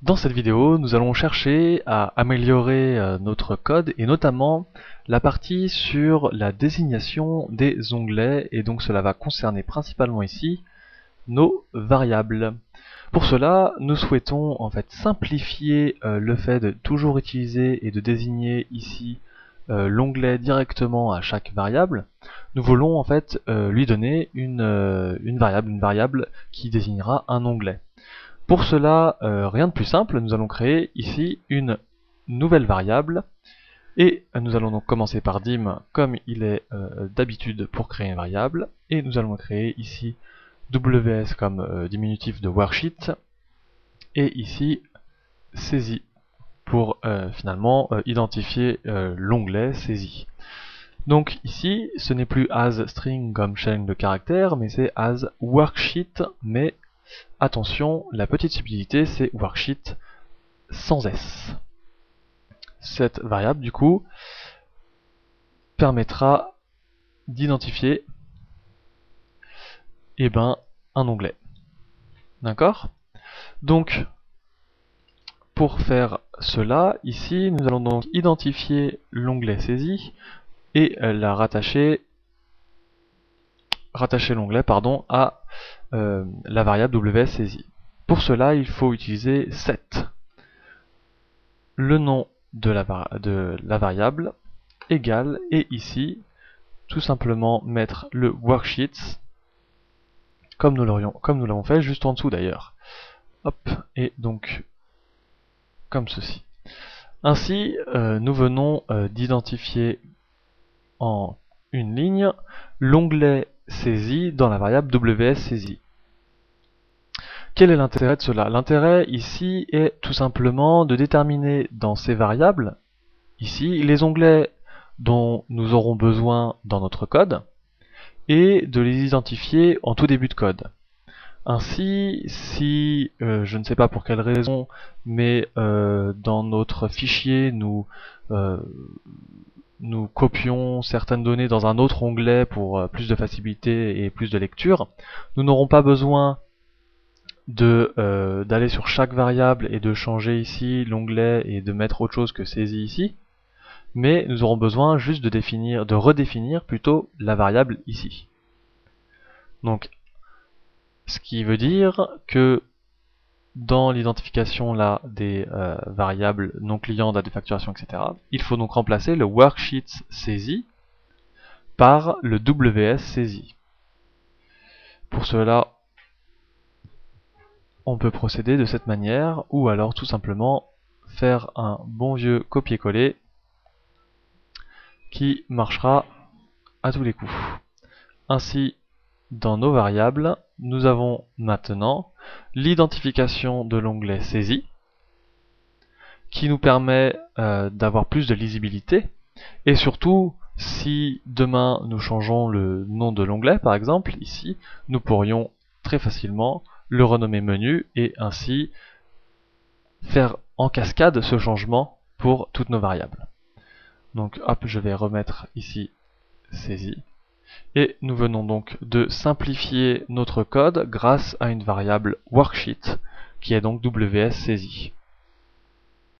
Dans cette vidéo, nous allons chercher à améliorer notre code et notamment la partie sur la désignation des onglets, et donc cela va concerner principalement ici nos variables. Pour cela, nous souhaitons en fait simplifier le fait de toujours utiliser et de désigner ici l'onglet directement à chaque variable. Nous voulons en fait lui donner une variable qui désignera un onglet. Pour cela, rien de plus simple, nous allons créer ici une nouvelle variable et nous allons donc commencer par dim comme il est d'habitude pour créer une variable, et nous allons créer ici ws comme diminutif de worksheet et ici saisie pour finalement identifier l'onglet saisie. Donc ici, ce n'est plus as string comme chaîne de caractères, mais c'est as worksheet, mais attention, la petite subtilité, c'est worksheet sans S. Cette variable, du coup, permettra d'identifier un onglet. D'accord? Donc, pour faire cela, ici, nous allons donc identifier l'onglet saisi et rattacher l'onglet à la variable ws saisie. Pour cela, il faut utiliser set. Le nom de la variable égale, et ici, tout simplement mettre le worksheet comme nous l'avons fait juste en dessous d'ailleurs. Hop, et donc comme ceci. Ainsi, nous venons d'identifier en une ligne l'onglet saisi dans la variable ws saisie. Quel est l'intérêt de cela? L'intérêt ici est tout simplement de déterminer dans ces variables, ici, les onglets dont nous aurons besoin dans notre code, et de les identifier en tout début de code. Ainsi, si je ne sais pas pour quelle raison, mais dans notre fichier nous copions certaines données dans un autre onglet pour plus de facilité et plus de lecture, nous n'aurons pas besoin d'aller sur chaque variable et de changer ici l'onglet et de mettre autre chose que saisie ici, mais nous aurons besoin juste de redéfinir plutôt la variable ici. Donc, ce qui veut dire que dans l'identification là des variables non clients, date de facturation, etc., il faut donc remplacer le worksheet saisi par le ws saisi. Pour cela, on peut procéder de cette manière, ou alors tout simplement faire un bon vieux copier-coller qui marchera à tous les coups. Ainsi, dans nos variables, nous avons maintenant l'identification de l'onglet saisi, qui nous permet d'avoir plus de lisibilité, et surtout, si demain nous changeons le nom de l'onglet, par exemple, ici, nous pourrions très facilement le renommer menu, et ainsi faire en cascade ce changement pour toutes nos variables. Donc hop, je vais remettre ici saisi. Et nous venons donc de simplifier notre code grâce à une variable worksheet qui est donc ws saisie.